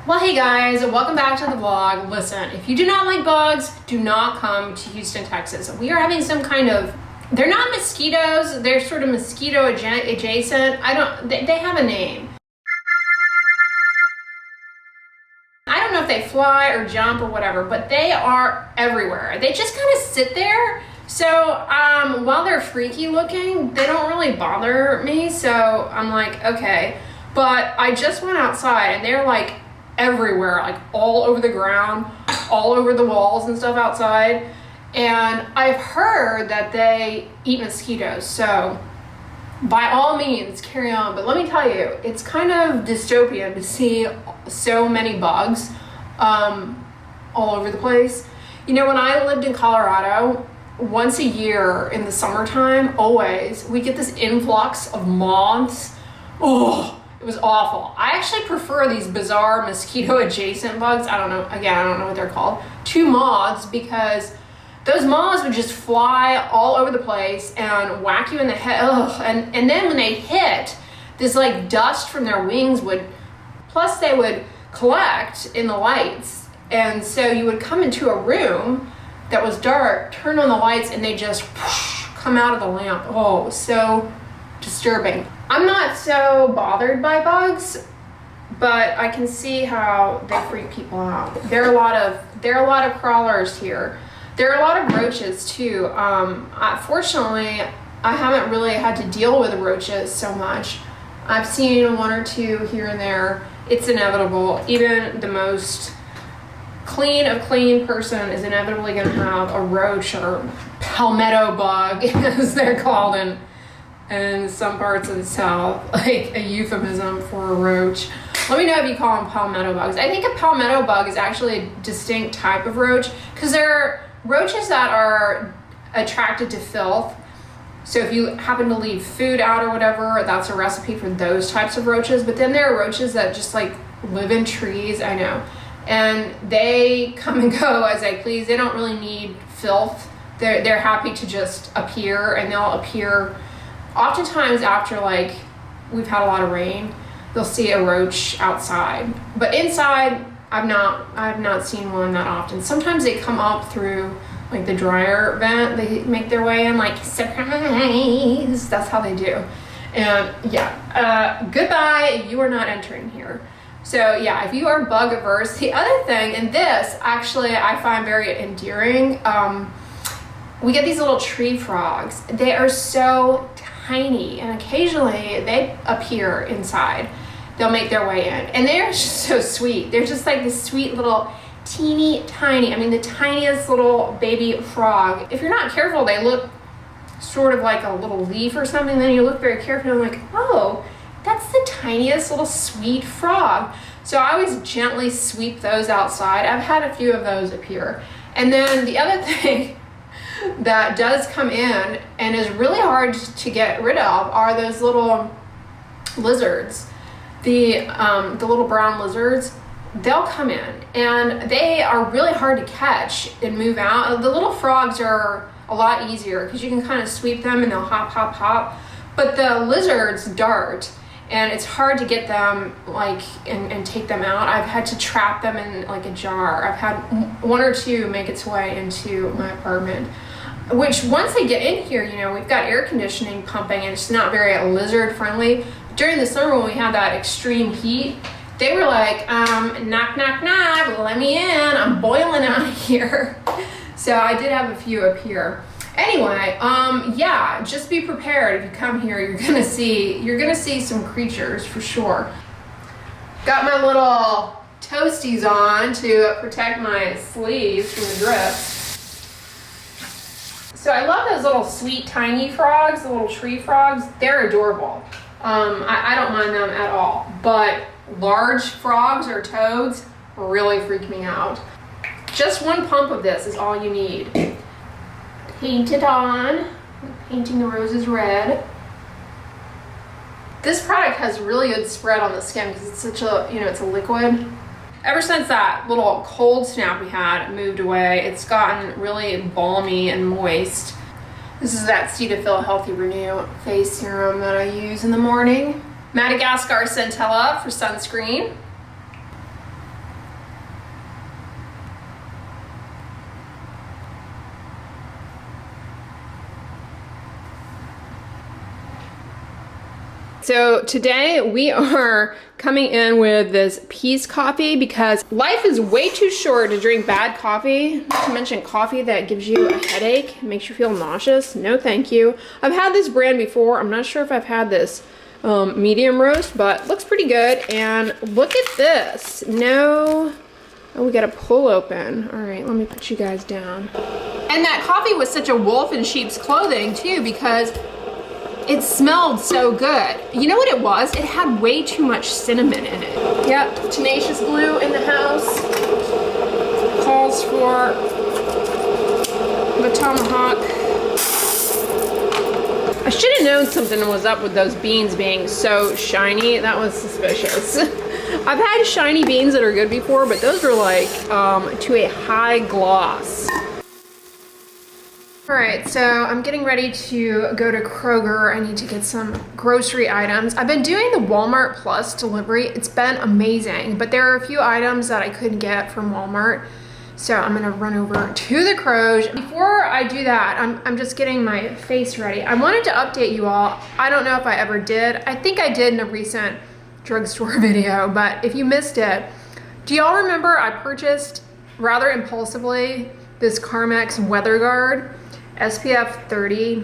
Well, hey guys, welcome back to the vlog. Listen, if you do not like bugs, do not come to Houston, Texas. We are having some kind of, they're not mosquitoes, they're sort of mosquito adjacent. They have a name. I don't know if they fly or jump or whatever, but they are everywhere. They just kind of sit there. So while they're freaky looking, they don't really bother me. So I'm like, okay. But I just went outside and they're like everywhere, like all over the ground, all over the walls and stuff outside. And I've heard that they eat mosquitoes. So by all means, carry on. But let me tell you, it's kind of dystopian to see so many bugs all over the place. You know, when I lived in Colorado, once a year in the summertime, always, we get this influx of moths. Oh, it was awful. I actually prefer these bizarre mosquito adjacent bugs. I don't know, again, I don't know what they're called, to moths, because those moths would just fly all over the place and whack you in the head. Ugh. And then when they hit, this like dust from their wings would, plus they would collect in the lights. And so you would come into a room that was dark, turn on the lights, and they just whoosh, come out of the lamp. Oh, it was so disturbing. I'm not so bothered by bugs, but I can see how they freak people out. There are a lot of crawlers here. There are a lot of roaches too. Fortunately, I haven't really had to deal with roaches so much. I've seen one or two here and there. It's inevitable. Even the most clean of clean person is inevitably going to have a roach or palmetto bug, as they're called in some parts of the South, like a euphemism for a roach. Let me know if you call them palmetto bugs. I think a palmetto bug is actually a distinct type of roach, because there are roaches that are attracted to filth. So if you happen to leave food out or whatever, that's a recipe for those types of roaches. But then there are roaches that just like live in trees, I know. And they come and go as they please. They don't really need filth. They're happy to just appear, and they'll appear oftentimes after like we've had a lot of rain. They'll see a roach outside, but inside I've not seen one that often. Sometimes they come up through like the dryer vent. They make their way in like surprise. That's how they do. And yeah, goodbye. You are not entering here. So yeah, if you are bug averse, the other thing, and this actually I find very endearing, we get these little tree frogs. They are so tiny, and occasionally they appear inside. They'll make their way in, and they're just so sweet. They're just like this sweet little teeny tiny, I mean the tiniest little baby frog. If you're not careful, they look sort of like a little leaf or something. Then you look very carefully and I'm like, oh, that's the tiniest little sweet frog. So I always gently sweep those outside. I've had a few of those appear. And then the other thing that does come in and is really hard to get rid of are those little lizards. The little brown lizards, they'll come in and they are really hard to catch and move out. The little frogs are a lot easier because you can kind of sweep them and they'll hop, hop, hop. But the lizards dart, and it's hard to get them like and take them out. I've had to trap them in like a jar. I've had one or two make its way into my apartment, which once they get in here, you know, we've got air conditioning pumping and it's not very lizard friendly. During the summer when we had that extreme heat, they were like, knock, knock, knock, let me in, I'm boiling out here. So I did have a few appear. Anyway, yeah, just be prepared. If you come here, you're gonna see some creatures for sure. Got my little toasties on to protect my sleeves from the drip. So I love those little sweet tiny frogs, the little tree frogs. They're adorable. I don't mind them at all, but large frogs or toads really freak me out. Just one pump of this is all you need. Paint it on, painting the roses red. This product has really good spread on the skin because it's such a, you know, it's a liquid. Ever since that little cold snap we had moved away, it's gotten really balmy and moist. This is that Cetaphil Healthy Renew face serum that I use in the morning. Madagascar Centella for sunscreen. So today we are coming in with this peace coffee because life is way too short to drink bad coffee. Not to mention coffee that gives you a headache, makes you feel nauseous. No thank you. I've had this brand before. I'm not sure if I've had this medium roast, but looks pretty good. And look at this. No, oh, we got a pull open. All right, let me put you guys down. And that coffee was such a wolf in sheep's clothing too, because it smelled so good. You know what it was? It had way too much cinnamon in it. Yep, Tenacious Glue in the house. Calls for the tomahawk. I should have known something was up with those beans being so shiny. That was suspicious. I've had shiny beans that are good before, but those are like to a high gloss. All right, so I'm getting ready to go to Kroger. I need to get some grocery items. I've been doing the Walmart Plus delivery. It's been amazing, but there are a few items that I couldn't get from Walmart. So I'm gonna run over to the Kroger. Before I do that, I'm just getting my face ready. I wanted to update you all. I don't know if I ever did. I think I did in a recent drugstore video, but if you missed it, do y'all remember I purchased rather impulsively this Carmex Weather Guard SPF 30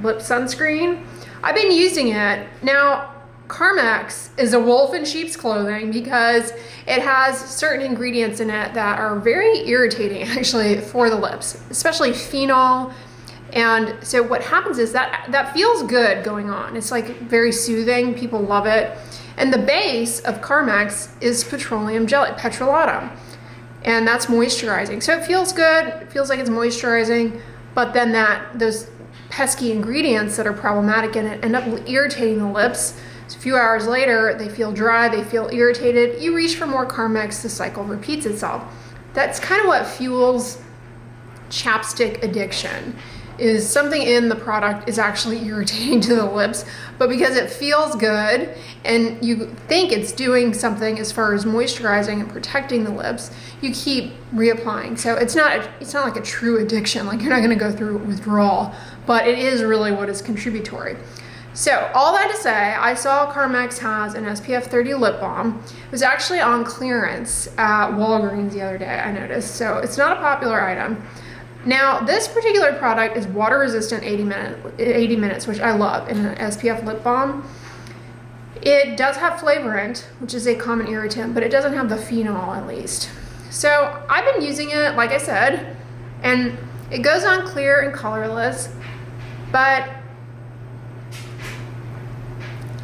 lip sunscreen? I've been using it. Now, Carmex is a wolf in sheep's clothing because it has certain ingredients in it that are very irritating actually for the lips, especially phenol. And so what happens is that feels good going on. It's like very soothing, people love it. And the base of Carmex is petroleum jelly, petrolatum. And that's moisturizing. So it feels good, it feels like it's moisturizing, but then those pesky ingredients that are problematic in it end up irritating the lips. So a few hours later, they feel dry, they feel irritated. You reach for more Carmex, the cycle repeats itself. That's kind of what fuels chapstick addiction, is something in the product is actually irritating to the lips, but because it feels good and you think it's doing something as far as moisturizing and protecting the lips, you keep reapplying. So it's not like a true addiction, like you're not gonna go through withdrawal, but it is really what is contributory. So all that to say, I saw Carmex has an SPF 30 lip balm. It was actually on clearance at Walgreens the other day, I noticed, so it's not a popular item. Now, this particular product is water resistant 80 minutes, which I love in an SPF lip balm. It does have flavorant, which is a common irritant, but it doesn't have the phenol at least. So I've been using it, like I said, and it goes on clear and colorless, but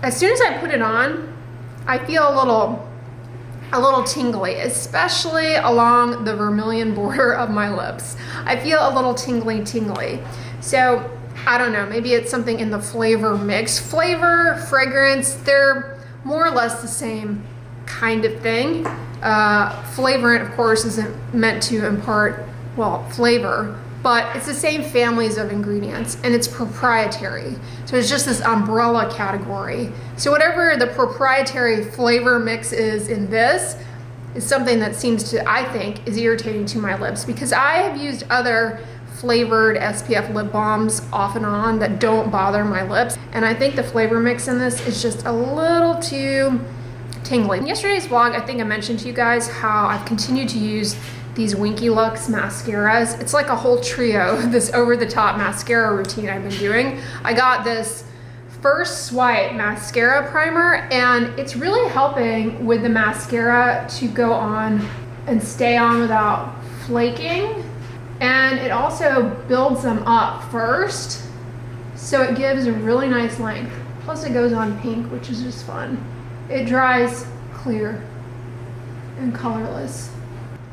as soon as I put it on, I feel a little tingly, especially along the vermilion border of my lips. I feel a little tingly. So I don't know, maybe it's something in the flavor mix. Flavor, fragrance, they're more or less the same kind of thing. Flavorant, of course, isn't meant to impart, well, flavor, but it's the same families of ingredients and it's proprietary. So it's just this umbrella category. So whatever the proprietary flavor mix is in this is something that seems to, I think, is irritating to my lips, because I have used other flavored SPF lip balms off and on that don't bother my lips. And I think the flavor mix in this is just a little too tingly. In yesterday's vlog, I think I mentioned to you guys how I've continued to use these Winky Lux mascaras. It's like a whole trio, this over-the-top mascara routine I've been doing. I got this First Swipe mascara primer, and it's really helping with the mascara to go on and stay on without flaking. And it also builds them up first, so it gives a really nice length. Plus it goes on pink, which is just fun. It dries clear and colorless.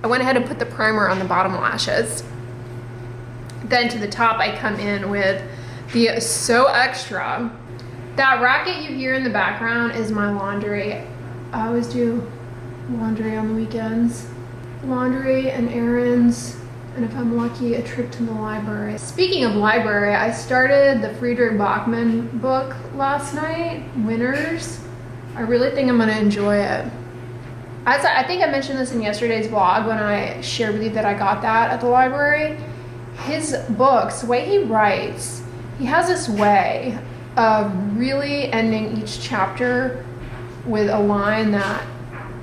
I went ahead and put the primer on the bottom lashes. Then to the top, I come in with the So Extra. That racket you hear in the background is my laundry. I always do laundry on the weekends. Laundry and errands, and if I'm lucky, a trip to the library. Speaking of library, I started the Friedrich Bachmann book last night, Winners. I really think I'm gonna enjoy it. I think I mentioned this in yesterday's vlog when I shared with you that I got that at the library. His books, the way he writes, he has this way of really ending each chapter with a line that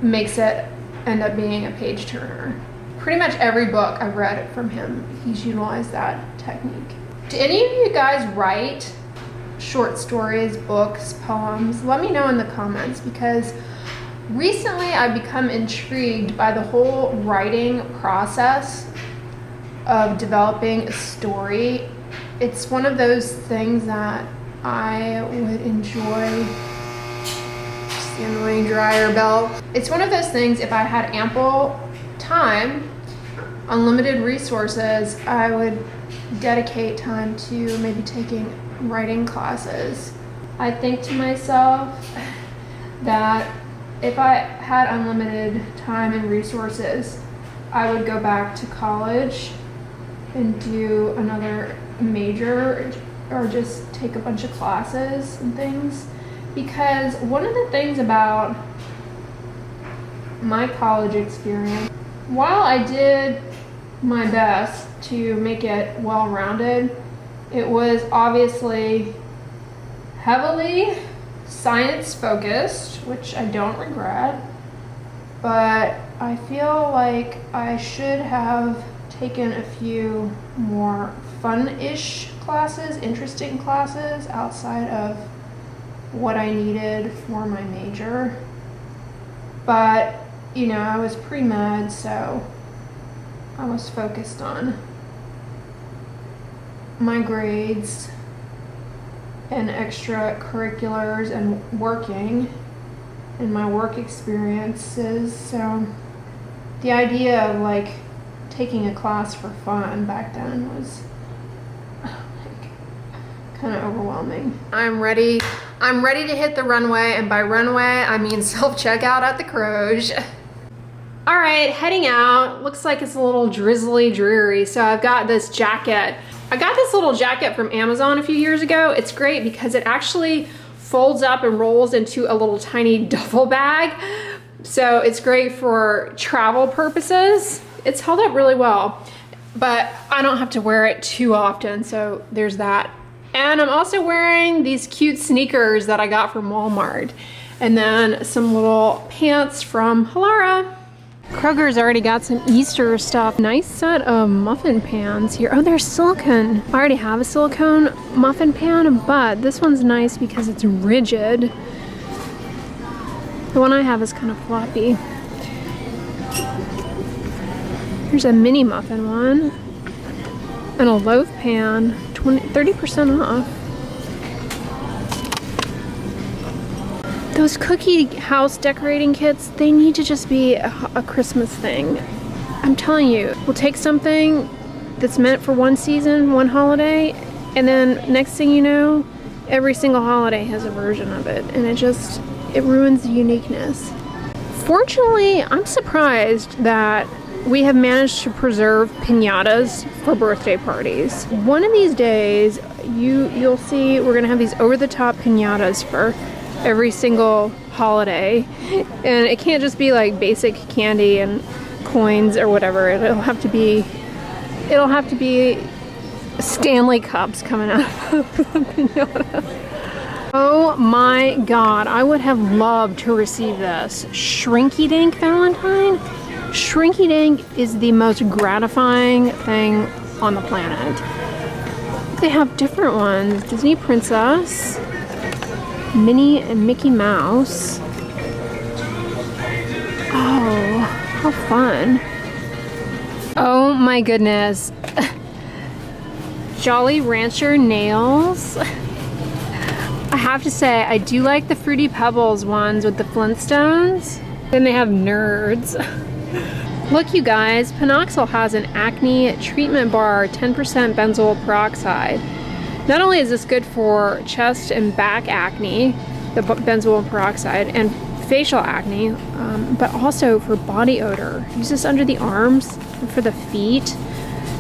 makes it end up being a page turner. Pretty much every book I've read from him, he's utilized that technique. Do any of you guys write short stories, books, poems? Let me know in the comments, because recently I've become intrigued by the whole writing process of developing a story. It's one of those things that I would enjoy. Just the annoying dryer bell. It's one of those things, if I had ample time, unlimited resources, I would dedicate time to maybe taking writing classes. I think to myself that if I had unlimited time and resources, I would go back to college and do another major, or just take a bunch of classes and things. Because one of the things about my college experience, while I did my best to make it well-rounded, it was obviously heavily science-focused, which I don't regret, but I feel like I should have taken a few more fun-ish classes, interesting classes outside of what I needed for my major. But, you know, I was pre-med, so I was focused on my grades and extracurriculars and working and my work experiences. So the idea of like taking a class for fun back then was like kind of overwhelming. I'm ready to hit the runway, and by runway I mean self-checkout at the Croge. All right, heading out. Looks like it's a little drizzly, dreary. So I've got this jacket. I got this little jacket from Amazon a few years ago. It's great because it actually folds up and rolls into a little tiny duffel bag. So it's great for travel purposes. It's held up really well, but I don't have to wear it too often, so there's that. And I'm also wearing these cute sneakers that I got from Walmart, and then some little pants from Halara. Kroger's already got some Easter stuff. Nice set of muffin pans here. Oh, they're silicone. I already have a silicone muffin pan, but this one's nice because it's rigid. The one I have is kind of floppy. Here's a mini muffin one and a loaf pan, 30% off. Those cookie house decorating kits, they need to just be a Christmas thing. I'm telling you, we'll take something that's meant for one season, one holiday, and then next thing you know, every single holiday has a version of it, and it ruins the uniqueness. Fortunately, I'm surprised that we have managed to preserve piñatas for birthday parties. One of these days, you'll see we're gonna have these over-the-top piñatas for every single holiday, and it can't just be like basic candy and coins or whatever. It'll have to be Stanley cups coming out of the piñata. Oh my god, I would have loved to receive this Shrinky Dink Valentine. Shrinky Dink is the most gratifying thing on the planet. They have different ones. Disney Princess, Minnie and Mickey Mouse. Oh, how fun. Oh my goodness. Jolly Rancher nails. I have to say, I do like the Fruity Pebbles ones with the Flintstones. Then they have Nerds. Look, you guys, Panoxyl has an acne treatment bar, 10% benzoyl peroxide. Not only is this good for chest and back acne, the benzoyl peroxide, and facial acne, but also for body odor. Use this under the arms and for the feet.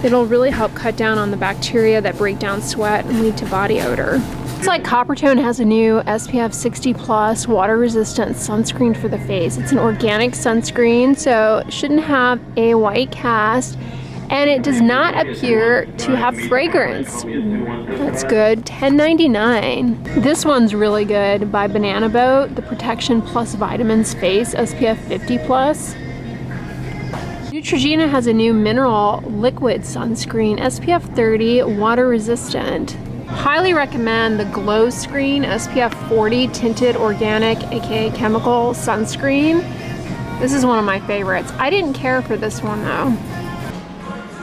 It'll really help cut down on the bacteria that break down sweat and lead to body odor. It's like Coppertone has a new SPF 60+ water resistant sunscreen for the face. It's an organic sunscreen, so it shouldn't have a white cast, and it does not appear to have fragrance. That's good. $10.99. This one's really good by Banana Boat, the Protection Plus Vitamins Face SPF 50+. Neutrogena has a new mineral liquid sunscreen, SPF 30, water resistant. Highly recommend the Glow Screen SPF 40 tinted organic, aka chemical sunscreen. This is one of my favorites. I didn't care for this one though.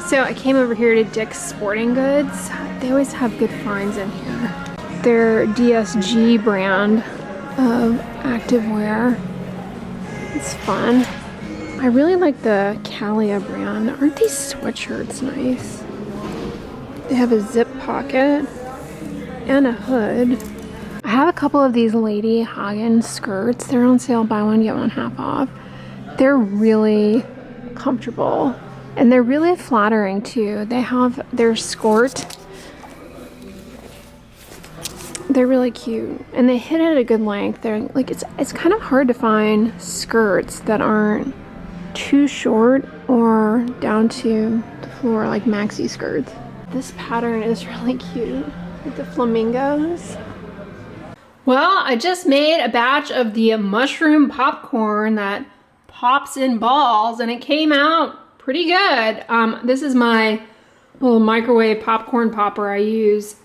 So I came over here to Dick's Sporting Goods. They always have good finds in here. Their DSG brand of activewear. It's fun. I really like the Calia brand. Aren't these sweatshirts nice? They have a zip pocket and a hood. I have a couple of these Lady Hagen skirts. They're on sale, buy one, get one half off. They're really comfortable and they're really flattering too. They have their skirt. They're really cute and they hit at a good length. They're like, it's kind of hard to find skirts that aren't too short or down to the floor like maxi skirts. This pattern is really cute with the flamingos. Well, I just made a batch of the mushroom popcorn that pops in balls and it came out pretty good. This is my little microwave popcorn popper I use.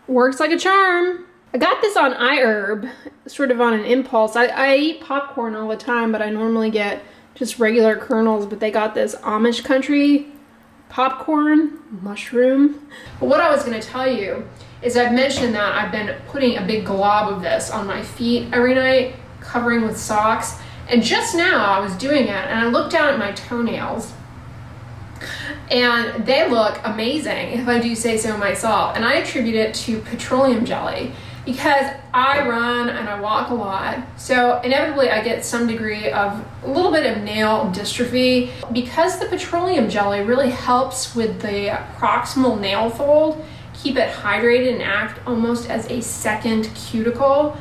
Works like a charm. I got this on iHerb, sort of on an impulse. I eat popcorn all the time, but I normally get just regular kernels, but they got this Amish country popcorn mushroom. But what I was gonna tell you is I've mentioned that I've been putting a big glob of this on my feet every night, covering with socks. And just now I was doing it and I looked down at my toenails and they look amazing, if I do say so myself. And I attribute it to petroleum jelly because I run and I walk a lot. So inevitably I get some degree of a little bit of nail dystrophy. Because the petroleum jelly really helps with the proximal nail fold, keep it hydrated and act almost as a second cuticle.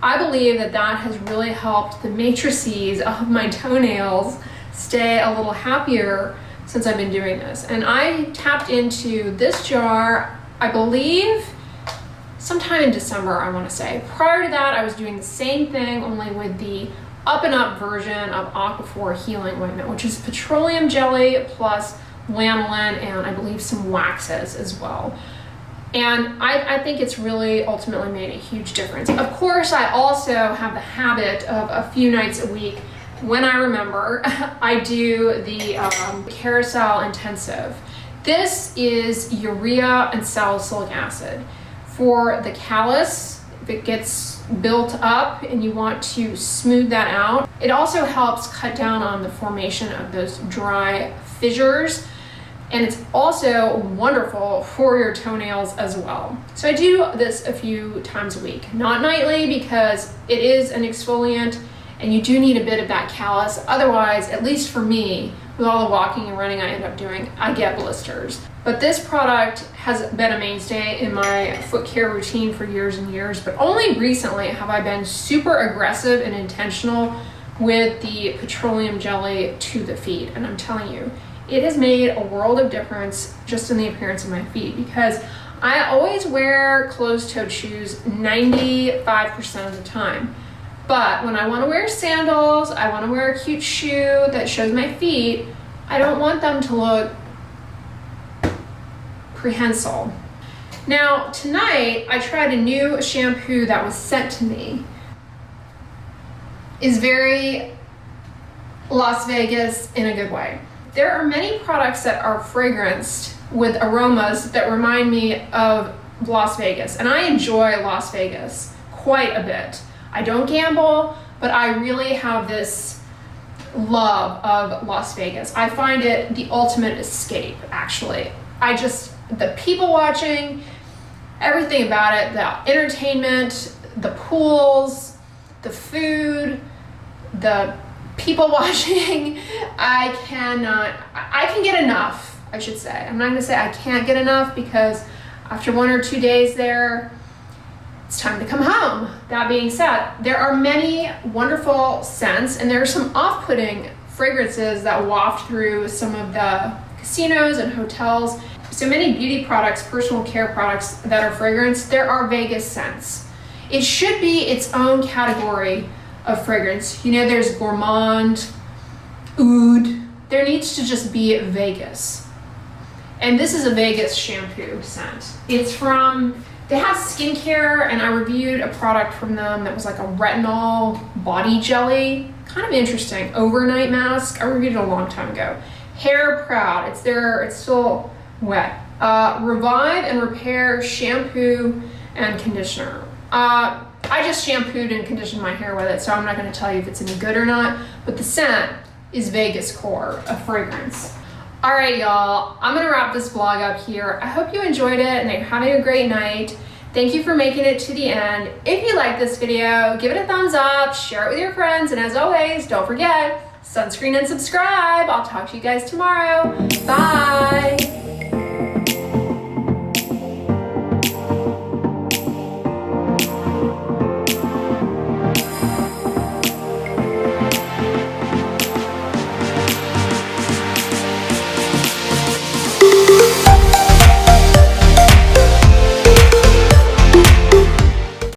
I believe that that has really helped the matrices of my toenails stay a little happier since I've been doing this. And I tapped into this jar, I believe, sometime in December, I want to say. Prior to that, I was doing the same thing, only with the up and up version of Aquaphor Healing Ointment, which is petroleum jelly plus lanolin and I believe some waxes as well. And I think it's really ultimately made a huge difference. Of course, I also have the habit of a few nights a week, when I remember, I do the Carousel Intensive. This is urea and salicylic acid. For the callus, if it gets built up and you want to smooth that out, it also helps cut down on the formation of those dry fissures. And it's also wonderful for your toenails as well. So I do this a few times a week, not nightly because it is an exfoliant and you do need a bit of that callus. Otherwise, at least for me, with all the walking and running I end up doing, I get blisters. But this product has been a mainstay in my foot care routine for years and years, but only recently have I been super aggressive and intentional with the petroleum jelly to the feet. And I'm telling you, it has made a world of difference just in the appearance of my feet because I always wear closed-toed shoes 95% of the time. But when I want to wear sandals, I want to wear a cute shoe that shows my feet, I don't want them to look prehensile. Now, tonight, I tried a new shampoo that was sent to me. It's very Las Vegas in a good way. There are many products that are fragranced with aromas that remind me of Las Vegas, and I enjoy Las Vegas quite a bit. I don't gamble, but I really have this love of Las Vegas. I find it the ultimate escape, actually. The people watching, everything about it, the entertainment, the pools, the food, the people watching, I can get enough, I should say. I'm not gonna say I can't get enough because after 1 or 2 days there, it's time to come home. That being said, there are many wonderful scents and there are some off-putting fragrances that waft through some of the casinos and hotels. So many beauty products, personal care products that are fragrance, there are Vegas scents. It should be its own category of fragrance. You know, there's gourmand, oud. There needs to just be Vegas. And this is a Vegas shampoo scent. It's from, they have skincare, and I reviewed a product from them that was like a retinol body jelly. Kind of interesting. Overnight mask. I reviewed it a long time ago. Hair Proud. It's there. It's still wet. Revive and Repair shampoo and conditioner. I just shampooed and conditioned my hair with it, so I'm not going to tell you if it's any good or not. But the scent is Vegas Core, a fragrance. All right, y'all. I'm going to wrap this vlog up here. I hope you enjoyed it and that you're having a great night. Thank you for making it to the end. If you like this video, give it a thumbs up, share it with your friends, and as always, don't forget, sunscreen and subscribe. I'll talk to you guys tomorrow. Bye.